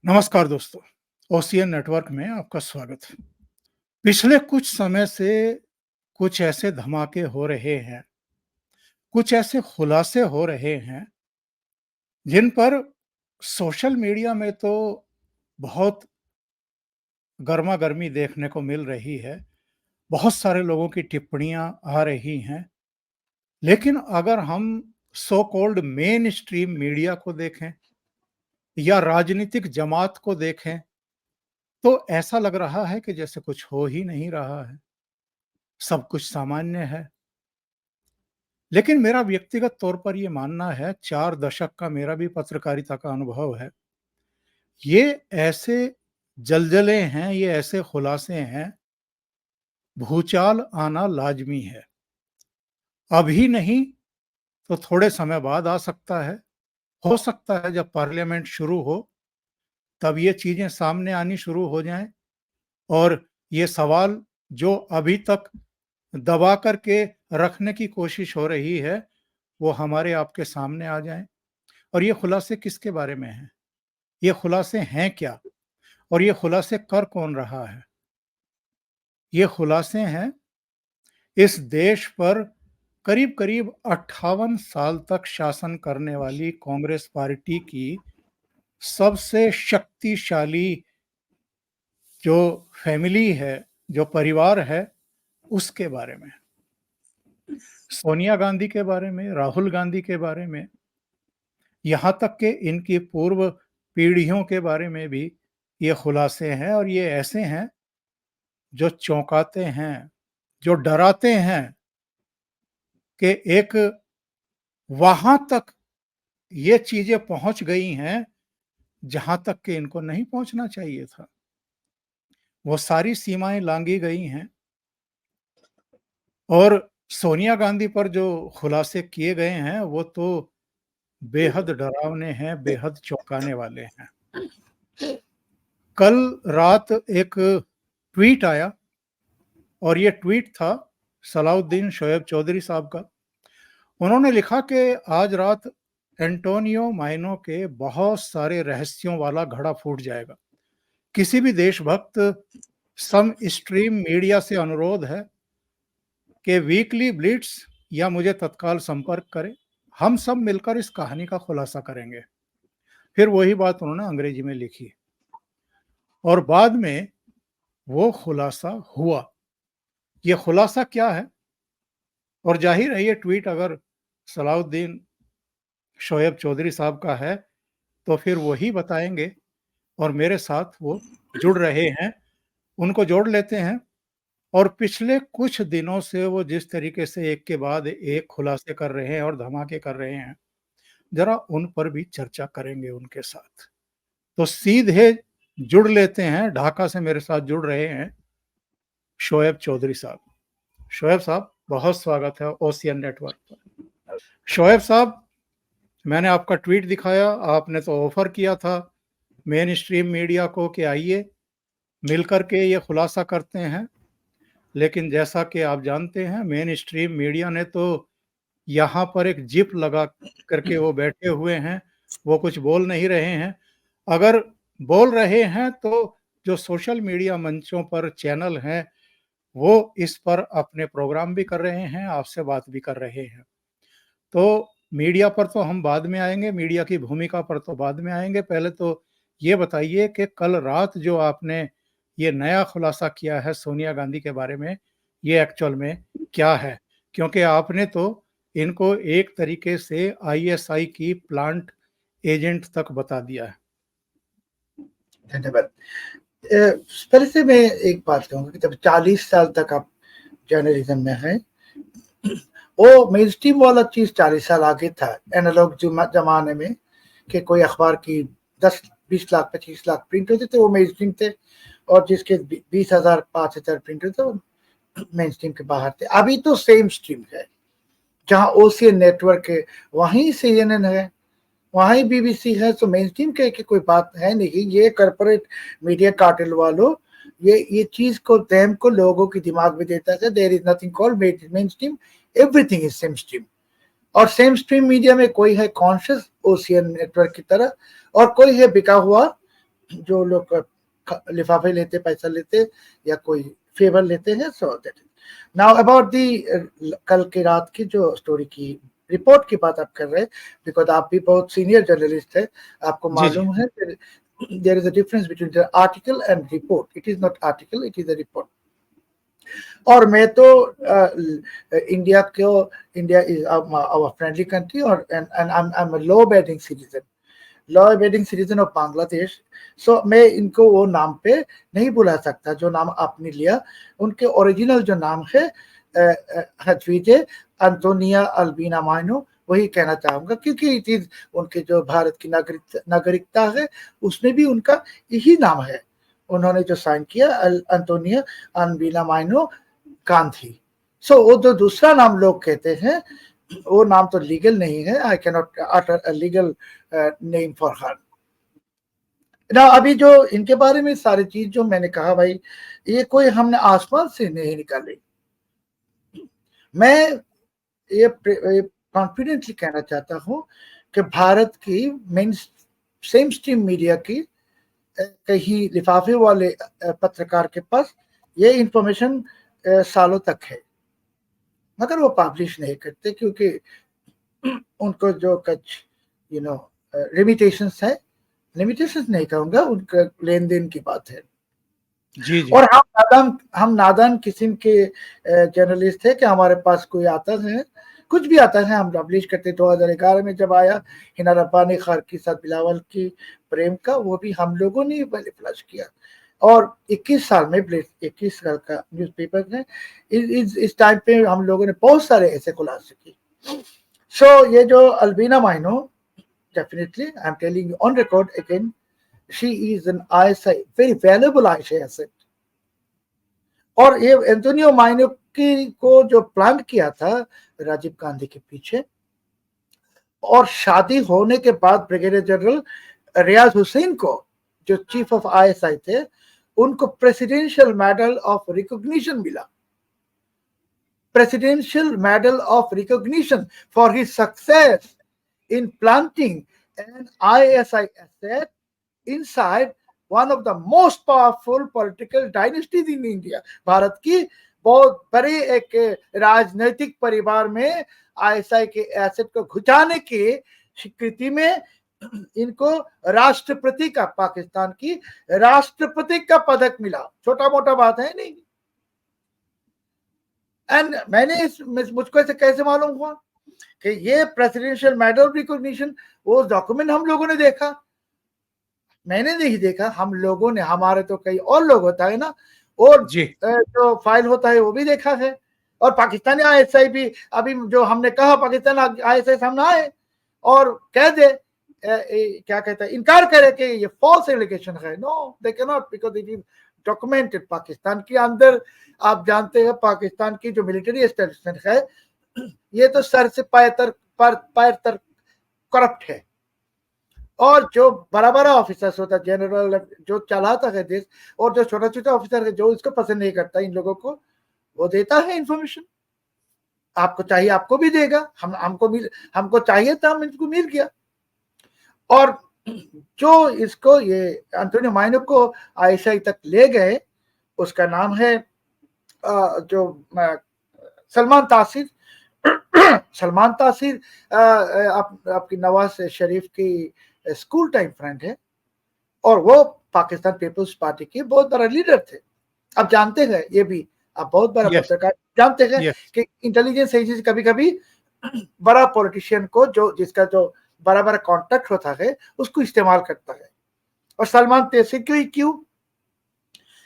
नमस्कार दोस्तों, ocean network में आपका स्वागत है। पिछले कुछ समय से कुछ ऐसे धमाके हो रहे हैं, कुछ ऐसे खुलासे हो रहे हैं, जिन पर सोशल मीडिया में तो बहुत गरमा-गर्मी देखने को मिल रही है, बहुत सारे लोगों की टिप्पणियाँ आ रही हैं। लेकिन अगर हम so called main stream media को देखें या राजनीतिक जमात को देखें, तो ऐसा लग रहा है कि जैसे कुछ हो ही नहीं रहा है, सब कुछ सामान्य है। लेकिन मेरा व्यक्तिगत तौर पर ये मानना है, 4 दशक का मेरा भी पत्रकारिता का अनुभव है। ये ऐसे जलजले हैं, ये ऐसे खुलासे हैं, भूचाल आना लाज़मी है। अभी नहीं तो थोड़े समय बाद आ सकता है। हो सकता है जब पार्लियामेंट शुरू हो, तब ये चीज़ें सामने आनी शुरू हो जाएँ और ये सवाल जो अभी तक दबा कर के रखने की कोशिश हो रही है, वो हमारे आपके सामने आ जाएँ। और ये खुलासे किसके बारे में हैं? ये खुलासे हैं क्या? और ये खुलासे कर कौन रहा है? ये खुलासे हैं इस देश पर करीब-करीब 58 साल तक शासन करने वाली कांग्रेस पार्टी की सबसे शक्तिशाली जो फैमिली है, जो परिवार है, उसके बारे में। सोनिया गांधी के बारे में, राहुल गांधी के बारे में, यहाँ तक कि इनकी पूर्व पीढ़ियों के बारे में भी ये खुलासे हैं और ये ऐसे हैं जो चौंकाते हैं, जो डराते हैं कि एक वहाँ तक ये चीज़ें पहुँच गई हैं, जहाँ तक कि इनको नहीं पहुँचना चाहिए था। वो सारी सीमाएँ लांघी गई हैं और सोनिया गांधी पर जो खुलासे किए गए हैं, वो तो बेहद डरावने हैं, बेहद चौंकाने वाले हैं। कल रात एक ट्वीट आया और ये ट्वीट था सलाउद्दीन शोएब चौधरी साहब का। उन्होंने लिखा कि आज रात एंटोनियो माइनो के बहुत सारे रहस्यों वाला घड़ा फूट जाएगा। किसी भी देशभक्त सम स्ट्रीम मीडिया से अनुरोध है कि वीकली ब्लिट्स या मुझे तत्काल संपर्क करें। हम सब मिलकर इस कहानी का खुलासा करेंगे। फिर वही बात उन्होंने अंग्रेजी में लिखी और बाद में वो खुलासा हुआ। ये खुलासा क्या है? और ज़ाहिर है ये ट्वीट अगर सलाउद्दीन शोएब चौधरी साहब का है, तो फिर वही बताएँगे और मेरे साथ वो जुड़ रहे हैं, उनको जोड़ लेते हैं और पिछले कुछ दिनों से वो जिस तरीके से एक के बाद एक खुलासे कर रहे हैं और धमाके कर रहे हैं, ज़रा उन पर भी चर्चा करेंगे उनके साथ। तो सीधे जुड़ लेते हैं, ढाका से मेरे साथ जुड़ रहे हैं शोएब चौधरी साहब। शोएब साहब, बहुत स्वागत है ओशियन नेटवर्क पर। शोएब साहब, मैंने आपका ट्वीट दिखाया, आपने तो ऑफ़र किया था मेन स्ट्रीम मीडिया को कि आइए, मिलकर के ये खुलासा करते हैं। लेकिन जैसा कि आप जानते हैं मेन स्ट्रीम मीडिया ने तो यहाँ पर एक जिप लगा करके वो बैठे हुए हैं, वो कुछ बोल नहीं रहे हैं। अगर बोल रहे हैं तो जो सोशल मीडिया मंचों पर चैनल हैं, वो इस पर अपने प्रोग्राम भी कर रहे हैं, आपसे बात भी कर रहे हैं। तो मीडिया पर तो हम बाद में आएँगे, मीडिया की भूमिका पर तो बाद में आएँगे। पहले तो ये बताइए कि कल रात जो आपने ये नया खुलासा किया है सोनिया गांधी के बारे में, ये एक्चुअल में क्या है? क्योंकि आपने तो इनको एक तरीके से आईएसआई की प्लांट एजेंट तक बता दिया है। धन्यवाद। पहले से मैं एक बात कहूँगा कि जब 40 साल तक आप जर्नलिज्म में हैं, वो मेनस्ट्रीम वाला चीज़ 40 साल आगे था। एनालॉग ज़माने में कि कोई अखबार की 10-20 लाख 25 लाख प्रिंट होते थे, वो मेनस्ट्रीम थे और जिसके 20,000 5,000 प्रिंट होते वो मेनस्ट्रीम के बाहर थे। अभी तो सेम स्ट्रीम है, जहाँ ओशियन नेटवर्क है, वहीं CNN है, वहीं BBC है। तो मेनस्ट्रीम के कोई बात है नहीं। ये कॉर्पोरेट मीडिया कार्टेल वालों ये चीज को डैम को लोगों के दिमाग में देता है। There is nothing called mainstream, everything is same stream. और सेम स्ट्रीम मीडिया में कोई है कॉन्शियस ओशियन नेटवर्क की तरह और कोई है बिका हुआ जो लोग लिफाफे लेते, पैसा लेते या कोई फेवर लेते हैं। So that now about the कल की रात की जो स्टोरी की रिपोर्ट की बात आप कर रहे हैं, बिकॉज आप भी बहुत सीनियर जर्नलिस्ट है, आपको जी, जी। मालूम है there is a difference between the article and report. It is not article, it is a report. और मैं तो इंडिया को, India is our friendly country, और and I am a law abiding citizen, law abiding citizen of Bangladesh. So मैं इनको वो नाम पे नहीं बुला सकता जो नाम आपने लिया। उनके ओरिजिनल जो नाम है हजवीजे अंतोनिया अल्बीना माइनो, वही कहना चाहूंगा, क्योंकि इट इज उनके जो भारत की नागरिकता है उसमें भी उनका यही नाम है। उन्होंने जो साइन किया अंतोनिया अल्बीना माइनो गांधी। सो वो जो दूसरा नाम लोग कहते हैं वो नाम तो लीगल नहीं है। I can not utter a legal name for her ना। अभी जो इनके बारे में सारी चीज जो मैंने कहा भाई, ये कोई हमने आसमान से नहीं निकाली। मैं ये कॉन्फिडेंटली कहना चाहता हूँ कि भारत की मेन सेम स्ट्रीम मीडिया की कहीं लिफाफे वाले पत्रकार के पास ये इंफॉर्मेशन सालों तक है, मगर वो पब्लिश नहीं करते, क्योंकि उनको जो कुछ यू नो लिमिटेशंस है, लिमिटेशंस नहीं कहूंगा, उनका लेन देन की बात है। जी, जी। और हम नादान किस्म के जर्नलिस्ट थे कि हमारे पास कोई आता है, कुछ भी आता है हम पब्लिश करते। 2011 में जब आया हिना रब्बानी खार के साथ बिलावल की प्रेम का, वो भी हम लोगों ने पहले फ्लश किया। और 21 साल में 21 साल का न्यूज़पेपर है, इस टाइम पे हम लोगों ने बहुत सारे ऐसे खुलासे किए। सो ये जो अल्बीना माइनो, definitely I'm telling you on record again, she is an ISI, very valuable ISI asset। और ये एंटोनियो माइनो की को जो प्लान किया था राजीव गांधी के पीछे, और शादी होने के बाद ब्रिगेडियर जनरल रियाज हुसैन को, जो चीफ ऑफ आईएसआई थे, उनको प्रेसिडेंशियल मेडल ऑफ रिकॉग्निशन मिला, presidential medal of recognition for his success in planting an ISI asset inside one of the most powerful political dynasties in India। Bharat की बहुत बड़े एक राजनीतिक परिवार में आईएसआई के एसेट को घुसाने की स्वीकृति में इनको राष्ट्रपति का, पाकिस्तान की राष्ट्रपति का पदक मिला। छोटा मोटा बात है नहीं। एंड मुझको ऐसे कैसे मालूम हुआ कि ये प्रेसिडेंशियल मेडल रिकॉग्निशन, वो डॉक्यूमेंट हम लोगों ने देखा, मैंने नहीं देखा, हम लोगों ने, हमारे तो कई और लोग होता है ना, और जी। जो फाइल होता है वो भी देखा है। और पाकिस्तानी आईएसआई भी, अभी जो हमने कहा पाकिस्तान आईएसआई सामने आए और कह दे, क्या कहता है, इनकार करे कि ये फॉल्स एलिगेशन है। No, they can not, because it is documented. Pakistan के अंदर आप जानते हैं पाकिस्तान की जो मिलिट्री एस्टेब्लिशमेंट है, ये तो सर से पैर तक करप्ट है। और जो बड़ा बड़ा ऑफिसर्स होता है, जनरल जो चलाता है देश, और जो छोटा छोटा ऑफिसर है जो इसको पसंद नहीं करता इन लोगों को, वो देता है इंफॉर्मेशन। आपको चाहिए आपको भी देगा, हमको चाहिए था, हम इनको मिल गया। और जो इसको ये एंटोनियो माइनो को आईएसआई तक ले गए, उसका नाम है जो सलमान तासिर। सलमान तासिर आपकी नवाज शरीफ की स्कूल टाइम फ्रेंड है, और वो पाकिस्तान पीपल्स पार्टी के बहुत बड़ा लीडर थे। आप जानते हैं, ये भी आप बहुत बड़ा यस, पत्रकार जानते हैं यस। कि इंटेलिजेंस एजेंसी कभी कभी बड़ा पॉलिटिशियन को, जो जिसका जो बड़ा बड़ा कॉन्टेक्ट होता है, उसको इस्तेमाल करता है। और सलमान तासिर क्यों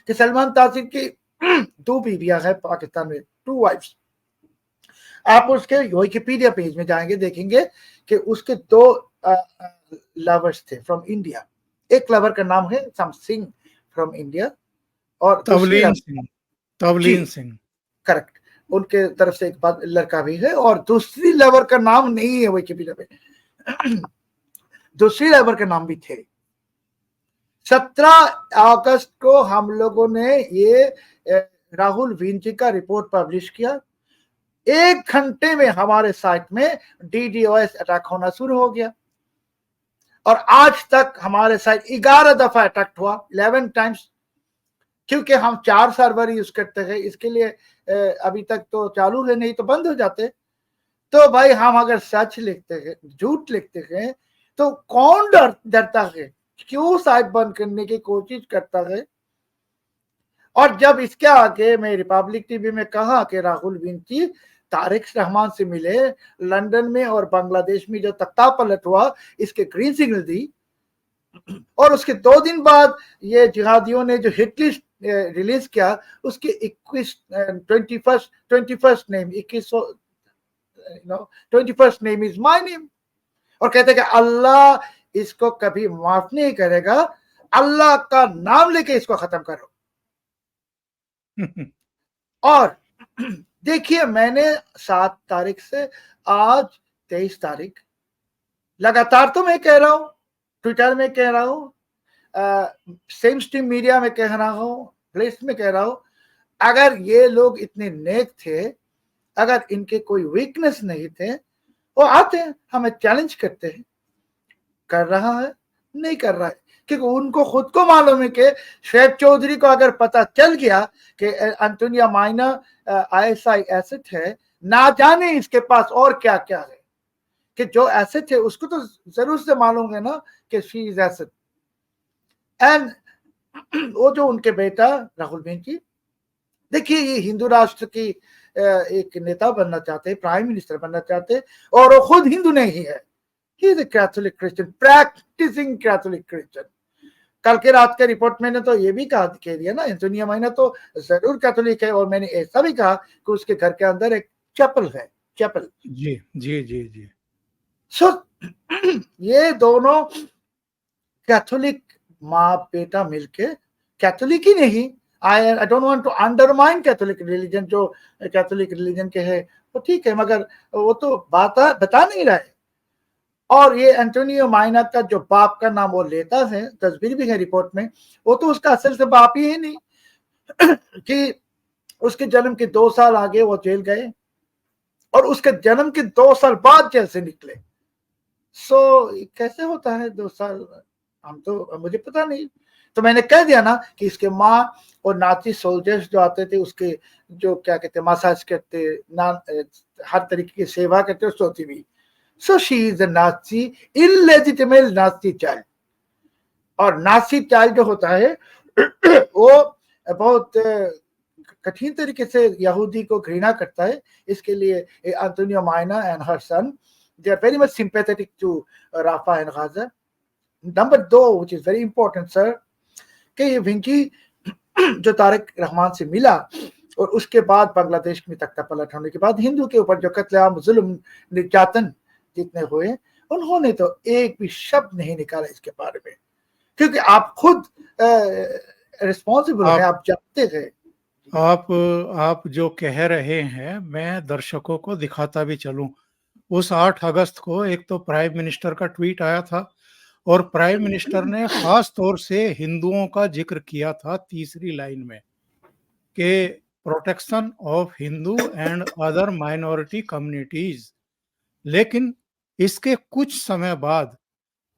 कि सलमान तासिर की 2 बीवियां हैं पाकिस्तान में, 2 वाइफ्स। आप उसके विकिपीडिया पेज में जाएंगे, देखेंगे कि उसके 2 लवर्स थे फ्रॉम इंडिया। एक लवर का नाम है सम सिंह फ्रॉम इंडिया, और दूसरी तवलीन सिंह, जी तवलीन सिंह। करेक्ट, उनके तरफ से एक बात लड़का भी है, और दूसरी लवर का नाम नहीं है विकिपीडिया पे। दूसरी लवर का नाम भी थे। 17 अगस्त को हम लोगों ने ये राहुल विंची का रिपोर्ट पब्लिश किया। 1 घंटे में हमारे साइट में DDoS अटैक होना शुरू हो गया। और आज तक हमारे साथ 11 दफा अटैक हुआ, 11 टाइम्स, क्योंकि हम 4 सर्वर यूज करते हैं, इसके लिए अभी तक तो चालू है, नहीं तो बंद हो जाते। तो भाई हम अगर सच लिखते हैं, झूठ लिखते हैं, तो कौन डरता है, क्यों साइट बंद करने की कोशिश करता है। और जब इसके आगे मैं रिपब्लिक टीवी में कहा कि राहुल विंची तारिक रहमान से मिले लंदन में और बांग्लादेश में जो तख्ता पलट हुआ, इसके ग्रीन सिग्नल दी, और उसके 2 दिन बाद ये जिहादियों ने जो हिट लिस्ट रिलीज किया, उसके 21st name 21st name is my name, और कहते कि अल्लाह इसको कभी माफ नहीं करेगा, अल्लाह का नाम लेके इसको खत्म करो। और देखिए, मैंने 7 तारीख से आज 23 तारीख लगातार तो मैं कह रहा हूं, ट्विटर में कह रहा हूं, सेम स्ट्रीम मीडिया में कह रहा हूं, प्लेस में कह रहा हूं, अगर ये लोग इतने नेक थे, अगर इनके कोई वीकनेस नहीं थे, वो आते हैं हमें चैलेंज करते हैं, कर रहा है नहीं कर रहा है, क्योंकि उनको खुद को मालूम है कि शोएब चौधरी को अगर पता चल गया कि एंटोनियो माइना आईएसआई एसेट है, ना जाने इसके पास और क्या क्या है, कि जो एसेट है उसको तो जरूर से मालूम है ना कि शी इज एसेट। एंड वो जो उनके बेटा राहुल विंची, देखिए ये हिंदू राष्ट्र की एक नेता बनना चाहते हैं, प्राइम मिनिस्टर बनना चाहते हैं, और वो खुद हिंदू नहीं है, he is a Catholic Christian, practicing Catholic Christian. कल के रात के रिपोर्ट में ने तो ये भी कह दिया ना, एंटोनियो माइना तो जरूर कैथोलिक है, और मैंने ऐसा भी कहा कि उसके घर के अंदर एक चैपल है, चैपल। जी जी जी जी। सो ये दोनों कैथोलिक माँ बेटा मिलके, कैथोलिक ही नहीं, I don't want to undermine Catholic religion, जो कैथोलिक रिलीजन के है वो ठीक है, मगर वो तो बात बता नहीं रहा है। और ये एंटोनियो माइना का जो बाप का नाम वो लेता है, तस्वीर भी है रिपोर्ट में, वो तो उसका असल से बाप ही है नहीं कि उसके जन्म के 2 साल आगे वो जेल गए, और उसके जन्म के 2 साल बाद जेल से निकले। सो कैसे होता है 2 साल, हम तो, मुझे पता नहीं। तो मैंने कह दिया ना कि इसके माँ और नाची सोल्जर्स जो आते थे, उसके जो क्या कहते मसाज करते, हर तरीके की सेवा करते, सोती भी। सो शी इज अ नाची, इलेजिटिमेट नाची चाइल्ड। और नाची चाइल्ड जो होता है वो बहुत कठिन तरीके से यहूदी को घृणा करता है। इसके लिए Antonio Maino and her son, they are very much sympathetic to Rafah and Gaza. Number 2, which is very important, sir, कि ये विंकी जो तारिक रहमान से मिला, और उसके बाद बांग्लादेश में तख्ता पलट होने के बाद हिंदू के ऊपर जो कत्लेआम, जुल्म, निर्यातन जितने हुए, उन्होंने तो एक भी शब्द नहीं निकाला इसके बारे में, क्योंकि आप खुद रिस्पॉन्सिबल है, आप जानते हैं। आप जो कह रहे हैं, मैं दर्शकों को दिखाता भी चलूं। उस 8 अगस्त को एक तो प्राइम मिनिस्टर का ट्वीट आया था, और प्राइम मिनिस्टर ने खास तौर से हिंदुओं का जिक्र किया था तीसरी लाइन में, कि protection of Hindu and other minority communities. लेकिन इसके कुछ समय बाद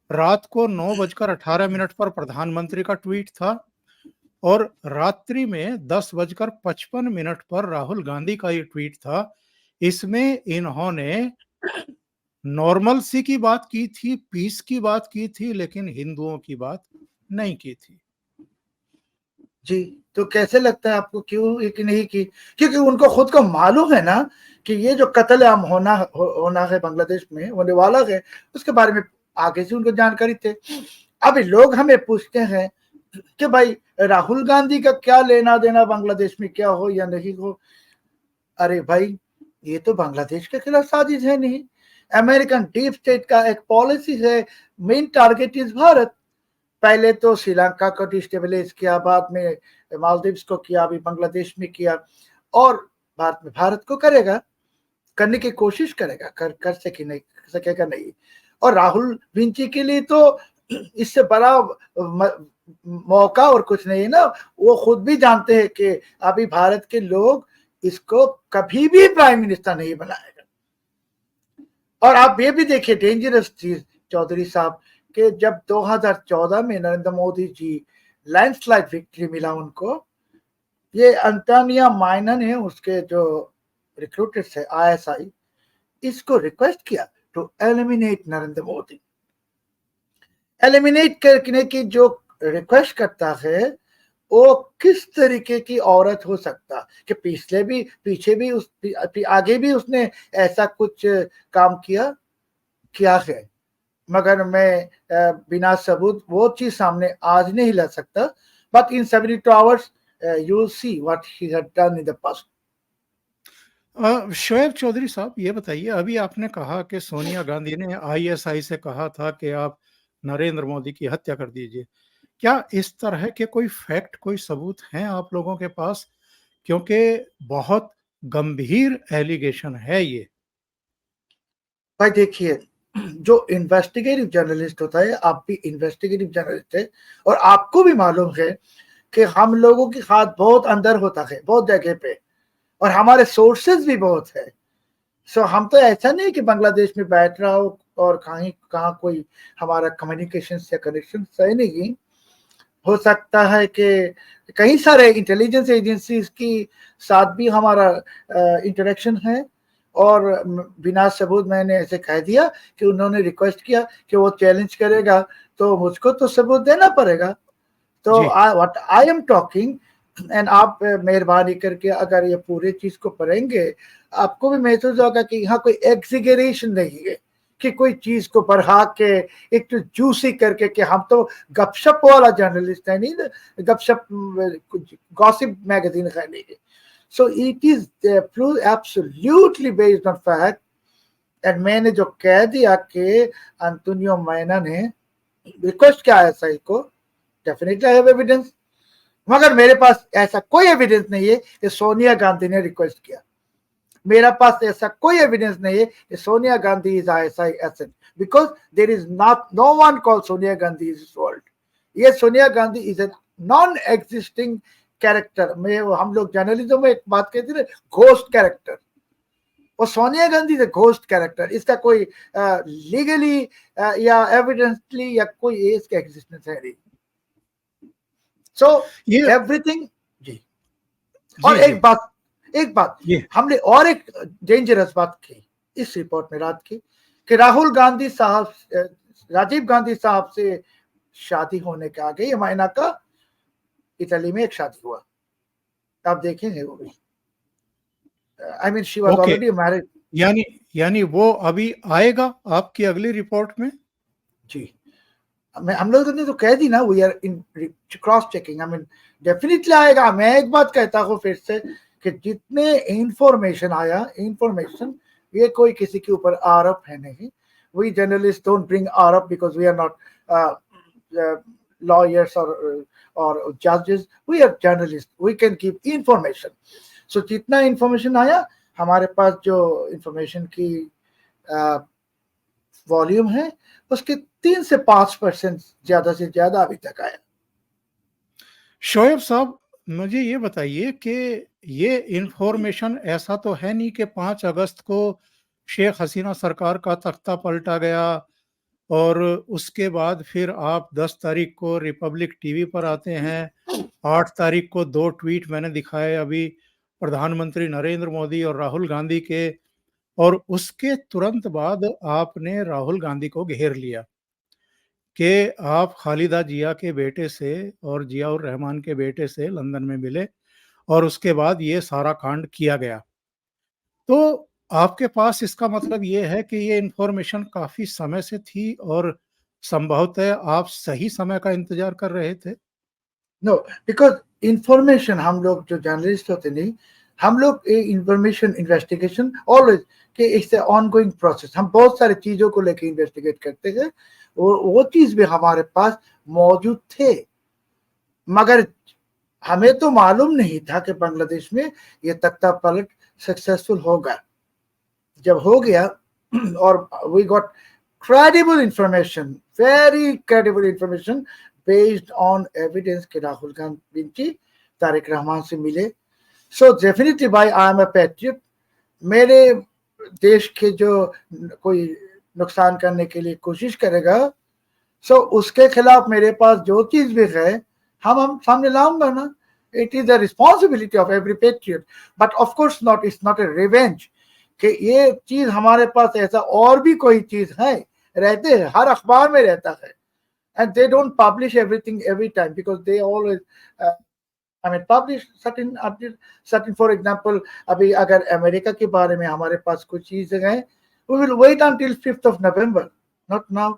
रात को 9:18 पर प्रधानमंत्री का ट्वीट था, और रात्रि में 10:55 पर राहुल गांधी का ये ट्वीट था। इसमें इन्होंने नॉर्मल सी की बात की थी, पीस की बात की थी, लेकिन हिंदुओं की बात नहीं की थी। जी, तो कैसे लगता है आपको, क्यों एक नहीं की? क्योंकि उनको खुद को मालूम है ना कि ये जो कत्लेआम होना है बांग्लादेश में, होने वाला है, उसके बारे में आगे से उनको जानकारी थे। अभी लोग हमें पूछते हैं कि भाई राहुल गांधी का क्या लेना देना बांग्लादेश में, क्या हो या नहीं हो। अरे भाई, ये तो बांग्लादेश के खिलाफ साजिश है नहीं, अमेरिकन डीप स्टेट का एक पॉलिसी है, मेन टारगेट इज भारत। पहले तो श्रीलंका को डिस्टेबलाइज किया, बाद में मालदीव्स को किया, अभी बांग्लादेश में किया, और भारत में भारत को करेगा, करने की कोशिश करेगा, कर सकेगा नहीं। और राहुल विंची के लिए तो इससे बड़ा मौका और कुछ नहीं है ना। वो खुद भी जानते हैं कि अभी भारत के लोग इसको कभी भी प्राइम मिनिस्टर नहीं बनाएगा। और आप ये भी देखिए डेंजरस चीज चौधरी साहब, कि जब 2014 में नरेंद्र मोदी जी लैंडस्लाइड विक्ट्री मिला उनको, ये अंतोनिया माइनन है उसके जो रिक्रूटर्स है ISI, इसको रिक्वेस्ट किया to eliminate Narendra Modi. Eliminate करने की जो रिक्वेस्ट करता है वो किस तरीके की औरत हो सकता कि पीछे भी आगे भी उसने ऐसा कुछ काम किया है, मगर मैं बिना सबूत वो चीज सामने आज नहीं ला सकता। But in 72 hours you will see what he had done in the past. Shoaib Chaudhary sahab, ये बताइए, अभी आपने कहा कि सोनिया गांधी ने ISI से कहा था कि आप नरेंद्र मोदी की हत्या कर दीजिए। क्या इस तरह के कोई फैक्ट, कोई सबूत हैं आप लोगों के पास? क्योंकि बहुत गंभीर एलिगेशन है ये। भाई देखिए, जो इन्वेस्टिगेटिव जर्नलिस्ट होता है, आप भी इन्वेस्टिगेटिव जर्नलिस्ट है और आपको भी मालूम है कि हम लोगों की हाथ बहुत अंदर होता है बहुत जगह पे, और हमारे सोर्सेज भी बहुत है। सो हम तो ऐसा नहीं कि बांग्लादेश में बैठ रहा हो और कहाँ कोई हमारा कम्युनिकेशन या कनेक्शन है नहीं। हो सकता है कि कई सारे इंटेलिजेंस एजेंसीज की साथ भी हमारा इंटरेक्शन है, और बिना सबूत मैंने ऐसे कह दिया कि उन्होंने रिक्वेस्ट किया कि वो चैलेंज करेगा तो मुझको तो सबूत देना पड़ेगा। तो what I am talking, and आप मेहरबानी करके अगर ये पूरे चीज को पढ़ेंगे आपको भी महसूस होगा कि यहाँ कोई एग्जीगरेशन नहीं है कि कोई चीज को बढ़ा के एक तो जूसी करके कि हम तो गपशप वाला जर्नलिस्ट है नहीं, गपशप गॉसिप मैगजीन है नहीं। So it is absolutely based on fact. And मैंने जो कह दिया कि अंतोनियो मैना ने रिक्वेस्ट किया ऐसा ही को, डेफिनेटली आई हैव एविडेंस, मगर मेरे पास ऐसा कोई एविडेंस नहीं है कि सोनिया गांधी ने रिक्वेस्ट किया। मेरा पास ऐसा कोई एविडेंस नहीं है कि Sonia Gandhi is ISI asset, because there is not no one called Sonia Gandhi is world. ये Sonia Gandhi is a non existing character में, हम लोग जर्नलिज्म में एक बात कहते हैं घोस्ट कैरेक्टर, और Sonia Gandhi is a ghost character. इसका कोई लीगली या एविडेंसली या कोई इसका एग्जिस्टेंस है नहीं। सो एवरीथिंग जी। और एक बात हमने और एक डेंजरस बात की इस रिपोर्ट में रात की कि राहुल गांधी साहब, राजीव गांधी साहब से शादी होने के आगे ये महीना का इटली में एक शादी हुआ, आप देखेंगे वो भी। I mean she was already married. यानी वो अभी आएगा आपकी अगली रिपोर्ट में? जी, हम लोग ने तो कह दी ना, we are in cross checking. I mean definitely आएगा। मैं एक बात कहता हूँ फिर से कि जितने इंफॉर्मेशन आया, इंफॉर्मेशन, ये कोई किसी के ऊपर आरोप है नहीं। वी जर्नलिस्ट डोंट ब्रिंग आरोप because we are not lawyers और जजेस, we are journalist, we can give information. So जितना इंफॉर्मेशन आया, हमारे पास जो इंफॉर्मेशन की वॉल्यूम है उसके 3 से 5% ज्यादा से ज्यादा अभी तक आया। शोएब साहब, मुझे ये बताइए कि ये इंफॉर्मेशन ऐसा तो है नहीं कि 5 अगस्त को शेख हसीना सरकार का तख्ता पलटा गया और उसके बाद फिर आप 10 तारीख को रिपब्लिक टीवी पर आते हैं, 8 तारीख को 2 ट्वीट मैंने दिखाए अभी प्रधानमंत्री नरेंद्र मोदी और राहुल गांधी के, और उसके तुरंत बाद आपने राहुल गांधी को घेर लिया कि आप खालिदा जिया के बेटे से और जियाउर रहमान के बेटे से लंदन में मिले और उसके बाद ये सारा कांड किया गया। तो आपके पास इसका मतलब ये है कि ये इंफॉर्मेशन काफ़ी समय से थी और संभवतः आप सही समय का इंतज़ार कर रहे थे? नो, बिकॉज़ इंफॉर्मेशन, हम लोग जो जर्नलिस्ट होते नहीं, हम लोग इंफॉर्मेशन इन्वेस्टिगेशन ऑलवेज कि इट्स ए ऑनगोइंग प्रोसेस। हम बहुत सारी चीज़ों को लेके इन्वेस्टिगेट करते हैं और वो चीज़ भी हमारे पास मौजूद थे, मगर हमें तो मालूम नहीं था कि बांग्लादेश में ये तख्ता पलट सक्सेसफुल होगा। जब हो गया और we got credible information, very credible information based on evidence कि राहुल गांधी तारिक रहमान से मिले। So definitely by I am a patriot। मेरे देश के जो कोई नुकसान करने के लिए कोशिश करेगा, सो उसके खिलाफ मेरे पास जो चीज भी है हम सामने लाऊंगा ना. It is the responsibility of every patriot, but of course not, it's not a revenge कि ये चीज हमारे पास ऐसा और भी कोई चीज है. रहते हैं, हर अखबार में रहता है, and they don't publish everything every time because they always publish certain for example, अभी अगर अमेरिका के बारे में हमारे पास कुछ चीजें हैं, we will wait until 5th of November, not now.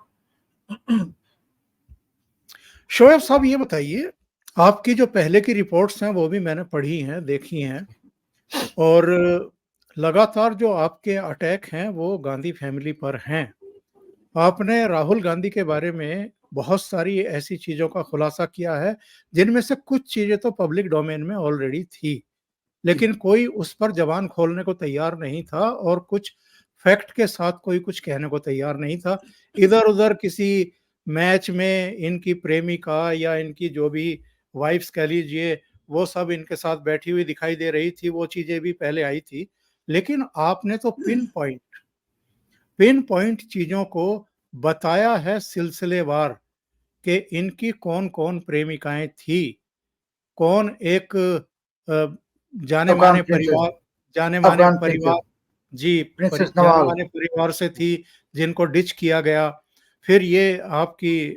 Shoaib साहब ये बताइए, आपकी जो पहले की रिपोर्ट्स हैं वो भी मैंने पढ़ी हैं, देखी हैं, और लगातार जो आपके अटैक हैं वो गांधी फैमिली पर हैं. आपने राहुल गांधी के बारे में बहुत सारी ऐसी चीज़ों का खुलासा किया है, जिनमें से कुछ चीज़ें तो पब्लिक डोमेन में ऑलरेडी थी, लेकिन कोई उस पर ज़बान खोलने को तैयार नहीं था और कुछ फैक्ट के साथ कोई कुछ कहने को तैयार नहीं था. इधर-उधर किसी मैच में इनकी प्रेमिका या इनकी जो भी वाइफ्स कह लीजिए, वो सब इनके साथ बैठी हुई दिखाई दे रही थी, वो चीज़ें भी पहले आई थी. लेकिन आपने तो पिन पॉइंट चीज़ों को बताया है सिलसिलेवार कि इनकी कौन-कौन प्रेमिकाएँ थी, कौन एक अ, अफगान जाने-माने प्रिंसेस, परिवार जाने-माने अफगान परिवार प्रिंसेस, जी, प्रिंसेस नवाल. जाने-माने परिवार से थी, जिनको डिच किया गया. फिर ये आपकी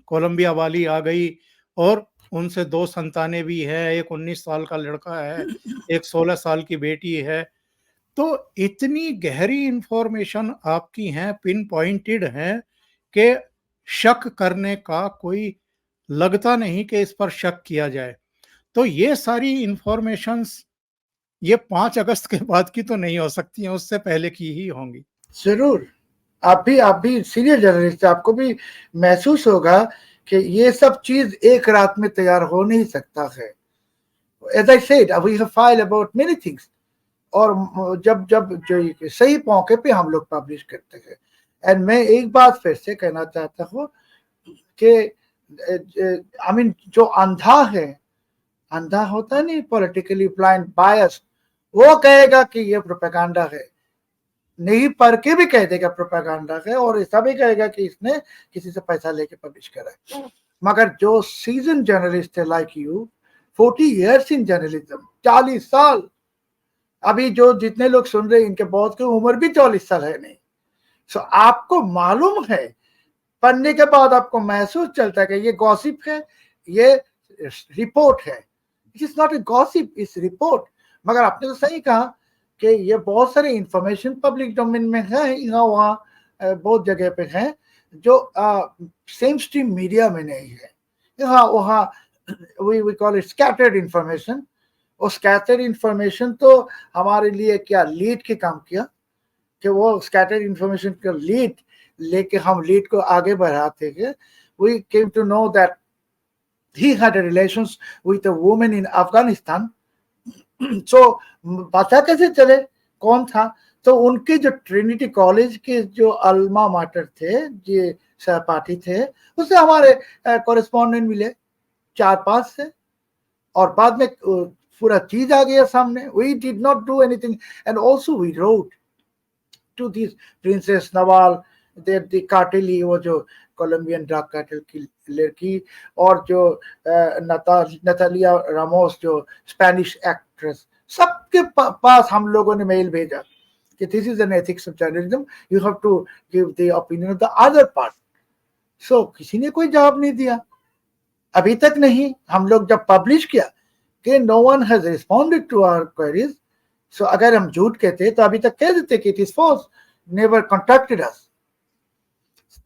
कोलंबिया वाली आ गई और उनसे 2 संतानें भी हैं, एक 19 साल का लड़का है, एक 16 साल की बेटी है. तो इतनी गहरी इंफॉर्मेशन आपकी हैं, पिन पॉइंटेड हैं कि शक करने का कोई लगता नहीं कि इस पर शक किया जाए. तो ये सारी इंफॉर्मेशंस ये 5 अगस्त के बाद की तो नहीं हो सकती हैं, उससे पहले की ही होंगी. जरूर. आप भी सीनियर जर्नलिस्ट, आपको भी महसूस होगा कि ये सब चीज एक रात में तैयार हो नहीं सकता है. As I said, we have filed about many things. और जब जब जो सही मौके पे हम लोग पब्लिश करते हैं. एंड मैं एक बात फिर से कहना चाहता हूँ कि आई मीन जो अंधा है, अंधा होता नहीं, पॉलिटिकली ब्लाइंड बायस, वो कहेगा कि ये प्रोपेगेंडा है, नहीं पढ़ के भी कह देगा प्रोपेगेंडा है, और ऐसा भी कहेगा कि इसने किसी से पैसा लेके पब्लिश करा है. मगर जो सीजन जर्नलिस्ट है like you, 40 years in journalism, 40 साल. अभी जो जितने लोग सुन रहे हैं, इनके बहुत की उम्र भी 40 साल है नहीं. सो आपको मालूम है, पढ़ने के बाद आपको महसूस चलता है कि ये गॉसिप है, ये रिपोर्ट है. It is not a gossip, its report. मगर आपने तो सही कहा कि ये बहुत सारे इंफॉर्मेशन पब्लिक डोमेन में है, यहाँ वहाँ बहुत जगह पे है, जो सेम स्ट्रीम मीडिया में नहीं है. यहाँ वहाँ we call it scattered information. और स्कैटर्ड इंफॉर्मेशन तो हमारे लिए क्या लीड के काम किया कि वो स्कैटर्ड इंफॉर्मेशन का लीड लेके हम लीड को आगे बढ़ाते हैं. We came to know that he had a relations with a woman in Afghanistan. So पता कैसे चले कौन था? तो उनके जो ट्रिनिटी कॉलेज के जो अल्मा माटर थे, जो सहपाठी थे, उससे हमारे कॉरेस्पॉन्डेंट मिले 4-5 से, और बाद में पूरा चीज आ गया सामने. We did not do anything, and also we wrote to this Princess Nawal, the cartel, वो जो कोलंबियन ड्रग कार्टेल की लड़की, और जो नतालिया रामोस जो स्पेनिश एक्ट्रेस, सबके पास हम लोगों ने मेल भेजा कि this is an ethics of journalism, you have to give the opinion of the other part. So किसी ने कोई जवाब नहीं दिया अभी तक नहीं. हम लोग जब पब्लिश किया कि no one has responded to our queries, so अगर हम झूठ कहते तो अभी तक कह देते कि it is false, never contacted us.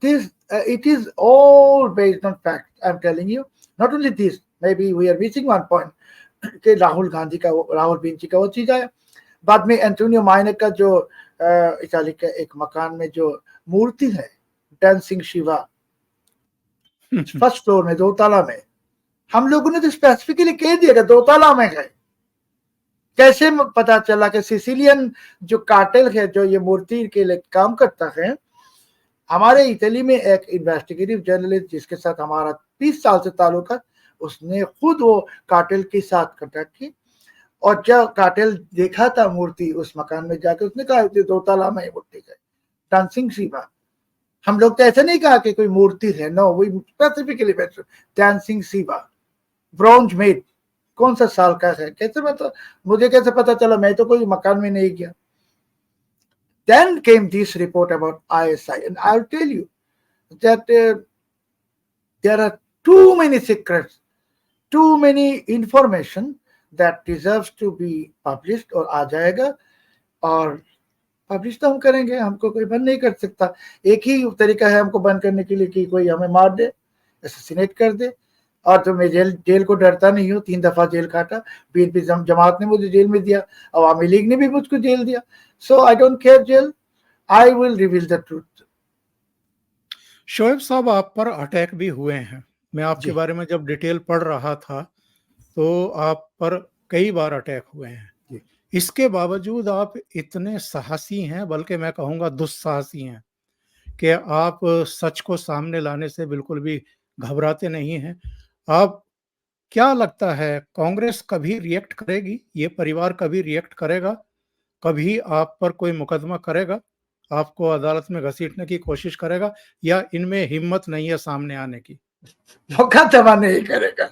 This it is all based on fact. I'm telling you. Not only this, maybe we are reaching one point कि राहुल गांधी का, राहुल विंची का वो चीज आया. बाद में एंटोनियो माइनर का जो इटाली का एक मकान में जो मूर्ति है, डांसिंग शिवा, फर्स्ट फ्लोर में 2 ताला में, हम लोगों ने तो स्पेसिफिकली कह दिया कि 2 ताला में है. कैसे पता चला कि सिसिलियन जो कार्टेल है जो ये मूर्ति के लिए काम करता है, हमारे इटली में एक इन्वेस्टिगेटिव जर्नलिस्ट जिसके साथ हमारा 30 साल से ताल्लुक है, उसने खुद वो कार्टेल के साथ कांटेक्ट की, और जब कार्टेल देखा था मूर्ति उस मकान में जाकर, उसने कहा 2 ताला में मूर्ति है, डांसिंग शिवा. हम लोग तो ऐसा नहीं कहा कि कोई मूर्ति है, no, we specifically dancing Shiva, bronze made, कौन सा साल का है, कैसे मुझे कैसे पता चला, मैं तो कोई मकान में नहीं गया. Then came this report about ISI, and I'll tell you that there are too many secrets, too many information that deserves to be published, और आ जाएगा, और पब्लिश तो हम करेंगे, हमको कोई बंद नहीं कर सकता. एक ही तरीका है हमको बंद करने के लिए कि कोई हमें मार दे, असैसिनेट कर दे. और तो मैं जेल को डरता नहीं हूँ, 3 दफा जेल काटा, बीएनपी जमात ने मुझे जेल में दिया, अवामी लीग ने भी मुझको जेल दिया. So I don't care jail, I will reveal the truth. Shoaib साहब, आप पर अटैक भी हुए हैं. मैं आपके बारे में जब डिटेल पढ़ रहा था तो आप पर कई बार अटैक हुए हैं. इसके बावजूद आप इतने साहसी हैं, बल्कि मैं कहूँगा दुस्साहसी हैं, कि आप सच को सामने लाने से बिल्कुल भी घबराते नहीं हैं. आप, क्या लगता है, कांग्रेस कभी रिएक्ट करेगी? ये परिवार कभी रिएक्ट करेगा? कभी आप पर कोई मुकदमा करेगा? आपको अदालत में घसीटने की कोशिश करेगा, या इनमें हिम्मत नहीं है सामने आने की? मुकदमा नहीं करेगा,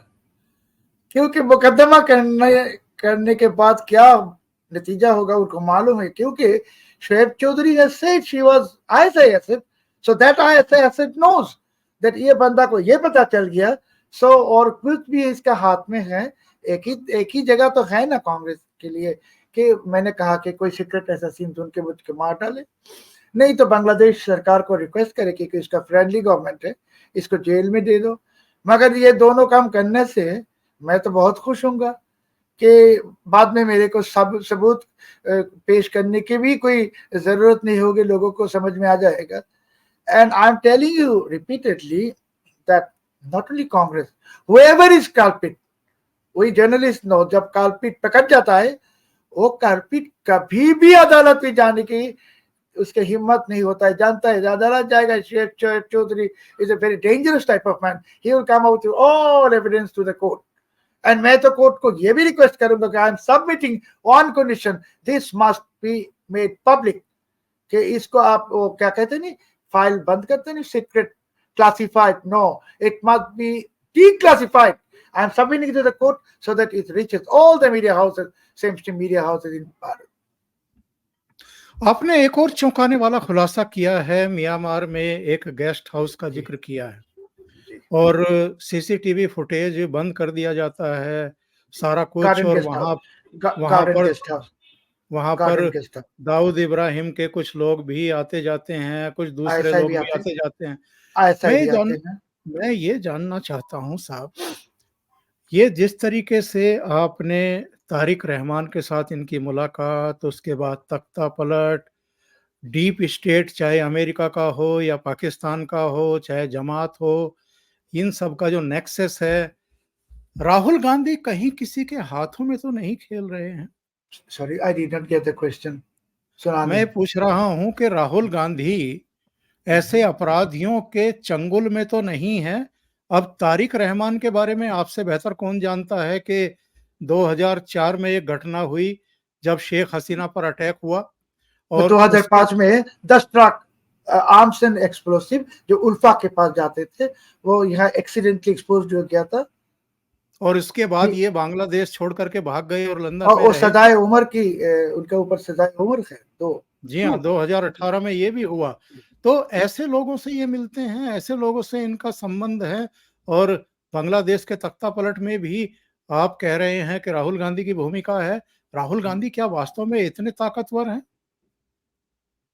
क्योंकि मुकदमा करने के बाद क्या नतीजा होगा उनको मालूम है. क्योंकि Shoaib Chaudhary has said she was ISI asset, so that ISI asset knows that ये बंदा को ये पता चल गया. सो और कुछ भी इसका हाथ में है. एक ही जगह तो है ना कांग्रेस के लिए कि मैंने कहा कि कोई सीक्रेट असैसिन ढूंढ के मुझको मार डाले. नहीं तो बांग्लादेश सरकार को रिक्वेस्ट करे कि इसका फ्रेंडली गवर्नमेंट है, इसको जेल में दे दो. मगर ये दोनों काम करने से मैं तो बहुत खुश हूँगा कि बाद में मेरे को सबूत पेश करने की भी कोई जरूरत नहीं होगी, लोगों को समझ में आ जाएगा. And I am telling you repeatedly that not only Congress, whoever is culprit, वही जर्नलिस्ट नो, जब कल्पिट पकड़ जाता है, वो कल्पिट कभी भी अदालत में जाने की उसके हिम्मत नहीं होता है. जानता है अदालत जाएगा, Shoaib Chaudhary is a very dangerous type of man, he will come out with all evidence to the court. And मैं तो कोर्ट को ये भी रिक्वेस्ट करूंगा कि I am submitting on condition this must be made public, कि इसको आप वो क्या कहते नहीं, फाइल बंद करते नहीं, secret classified, no, it must be declassified. I am submitting it to the court so that it reaches all the media houses, mainstream media houses in Bharat. आपने एक और चौंकाने वाला खुलासा किया है. म्यांमार में एक गेस्ट हाउस का जिक्र किया है, और सीसीटीवी फुटेज बंद कर दिया जाता है, सारा कुछ. और वहां पर दाऊद इब्राहिम के कुछ लोग भी आते जाते हैं, कुछ दूसरे लोग भी आते जाते हैं. मैं ये जानना चाहता हूं साहब, ये जिस तरीके से आपने तारिक रहमान के साथ इनकी मुलाकात, उसके बाद तख्ता पलट, डीप स्टेट, चाहे अमेरिका का हो या पाकिस्तान का हो, चाहे जमात हो, इन सब का जो नेक्सस है, राहुल गांधी कहीं किसी के हाथों में तो नहीं खेल रहे हैं? Sorry, I did not get the question. मैं पूछ रहा हूं कि राहुल गांधी ऐसे अपराधियों के चंगुल में तो नहीं है? अब तारिक रहमान के बारे में आपसे बेहतर कौन जानता है कि 2004 में एक घटना हुई जब शेख हसीना पर अटैक हुआ, और 2005 में 10 ट्रक आर्म्स एंड एक्सप्लोसिव जो उल्फा के पास जाते थे, वो यहाँ एक्सीडेंटली एक्सपोज हो गया था, और इसके बाद ये बांग्लादेश छोड़ करके भाग गए और लंदन में और सजाए उम्र की उनके ऊपर सजाए उम्र है. तो जी हाँ, 2018 में ये भी हुआ. तो ऐसे लोगों से ये मिलते हैं, ऐसे लोगों से इनका संबंध है. और बांग्लादेश के तख्ता पलट में भी आप कह रहे हैं कि राहुल गांधी की भूमिका है. राहुल गांधी क्या वास्तव में इतने ताकतवर हैं?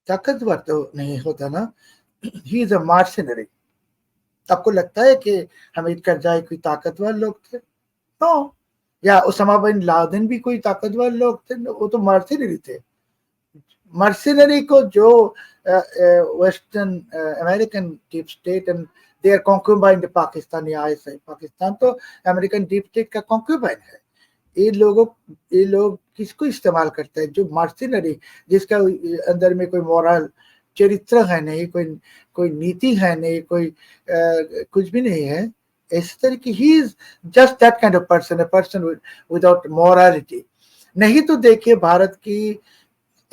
ताकतवर तो नहीं होता ना, ही इज अ मर्सिनरी. आपको लगता है कि हमीद करजाई कोई ताकतवर लोग थे? नो. या उसामा बिन लादेन भी कोई ताकतवर लोग थे? वो तो मर्सिनरी थे. मर्सिनरी को जो western American deep state and their concubine the Pakistani ISI, Pakistan तो अमेरिकन डीप स्टेट का कॉन्क्यूबाइन है. ये लोग किसको इस्तेमाल करते हैं? जो मर्सिनरी, जिसका अंदर में कोई मोरल चरित्र है नहीं, कोई नीति है नहीं, कोई कुछ भी नहीं है. इस तरह की he is just that kind of person, a person without morality. नहीं तो देखिए भारत की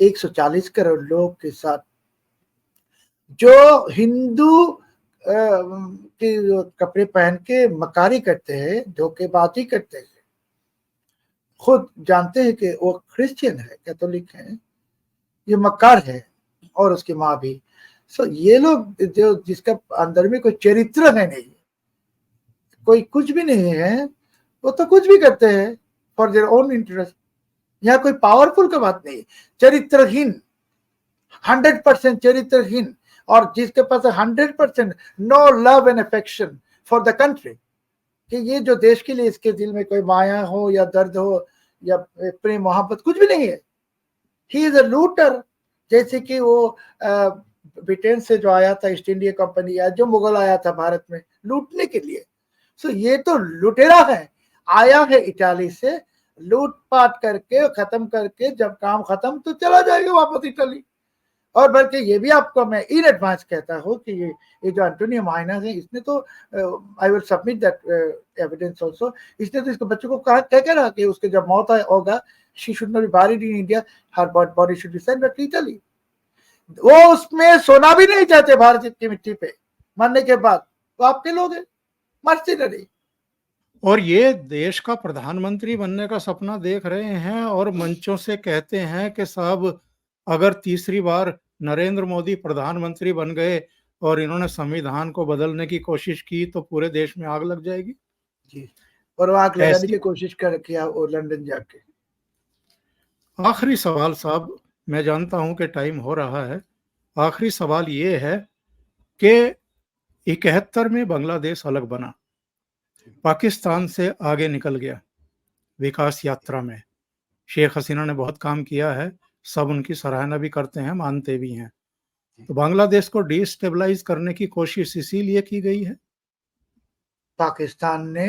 140 करोड़ लोग के साथ जो हिंदू के जो कपड़े पहन के मकारी करते हैं, धोखेबाजी करते हैं, खुद जानते हैं कि वो क्रिश्चियन है, कैथोलिक है, ये मक्कार है और उसकी माँ भी। सो ये लोग जो जिसका अंदर में कोई चरित्र है नहीं, कोई कुछ भी नहीं है, वो तो कुछ भी करते हैं फॉर देयर ओन इंटरेस्ट। यहाँ कोई पावरफुल का बात नहीं, चरित्रहीन, 100% चरित्रहीन, और जिसके पास 100% no love and affection for the country, कि ये जो देश के लिए इसके दिल में कोई माया हो या दर्द हो या प्रेम मोहब्बत कुछ भी नहीं है। ही इज अ लूटर, जैसे कि वो ब्रिटेन से जो आया था ईस्ट इंडिया कंपनी, या जो मुगल आया था भारत में लूटने के लिए। सो ये तो लुटेरा है, आया है इटाली से, लूटपाट करके खत्म करके जब काम खत्म तो चला जाएगा वापस इटाली। और बल्कि ये भी आपको मैं इन एडवांस कहता हूँ कि ये जो एंटोनियो माइनस है, इसने तो I will submit that evidence also, इसने तो इसके बच्चों को कहा, क्या रहा कि उसके जब मौत होगा, she should not be buried in India, her body should be sent back to Italy. वो उसमें सोना भी नहीं चाहते भारत की मिट्टी पे मरने के बाद, तो आपके लोग हैं मर्सिनरी। और ये देश का प्रधानमंत्री बनने का सपना देख रहे हैं और मंचों से कहते हैं कि साहब अगर तीसरी बार नरेंद्र मोदी प्रधानमंत्री बन गए और इन्होंने संविधान को बदलने की कोशिश की तो पूरे देश में आग लग जाएगी। जी, और वो आग लगाने ऐसी की कोशिश कर किया वो लंदन जाके। आखिरी सवाल साहब, मैं जानता हूं कि टाइम हो रहा है, आखिरी सवाल ये है कि 71 में बांग्लादेश अलग बना, पाकिस्तान से आगे निकल गया विकास यात्रा में। शेख हसीना ने बहुत काम किया है, सब उनकी सराहना भी करते हैं, मानते भी हैं। तो बांग्लादेश को डिस्टेबलाइज करने की कोशिश इसीलिए की गई है। पाकिस्तान ने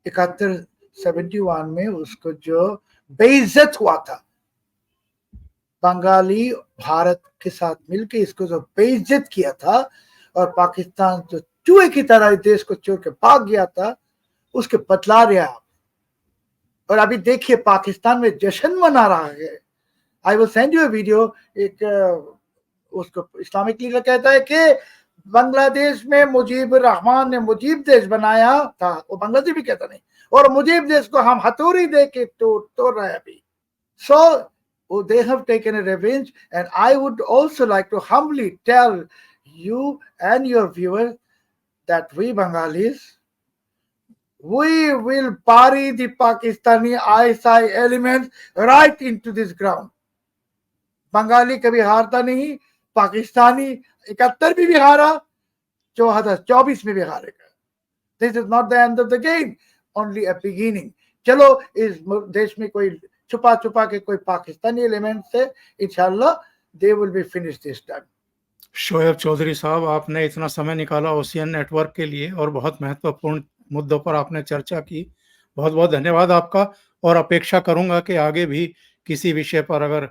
71-71 में उसको जो बेइज्जत हुआ था, बंगाली भारत के साथ मिलकर इसको जो बेइज्जत किया था, और पाकिस्तान जो चूहे की तरह देश को छोड़ के भाग गया था, उसके बदला रहा आप। और अभी देखिए पाकिस्तान में जश्न मना रहा है। I will send you a video, एक उसको इस्लामिक लीडर कहता है कि बांग्लादेश में मुजीब रहमान ने मुजीब देश बनाया था, वो बांग्लादेश भी कहता नहीं, और मुजीब देश को हम हथौड़ी दे के तोड़ रहे हैं अभी। So they have taken a revenge, and I would also like to humbly tell you and your viewers that we Bengalis, we will bury the Pakistani ISI elements right into this ground. Bengali कभी हारता नहीं, पाकिस्तानी 71 में भी हारा, 2024 में भी हारेगा। This is not the end of the game, only a beginning. चलो इस देश में कोई छुपा छुपा के कोई पाकिस्तानी एलिमेंट से इंशाल्लाह they will be finish this time. Shoaib Chaudhary sahab, आपने इतना समय निकाला ओशियन नेटवर्क के लिए और बहुत महत्वपूर्ण मुद्दों पर आपने चर्चा की। बहुत बहुत धन्यवाद आपका, और अपेक्षा करूंगा कि आगे भी किसी विषय पर अगर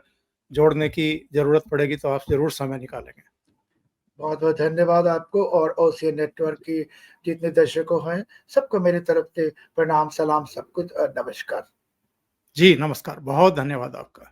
जोड़ने की जरूरत पड़ेगी तो आप जरूर समय निकालेंगे। बहुत बहुत धन्यवाद आपको, और ओशियन नेटवर्क की जितने दर्शकों हैं सबको मेरी तरफ से प्रणाम, सलाम, सब कुछ, नमस्कार। जी नमस्कार, बहुत धन्यवाद आपका।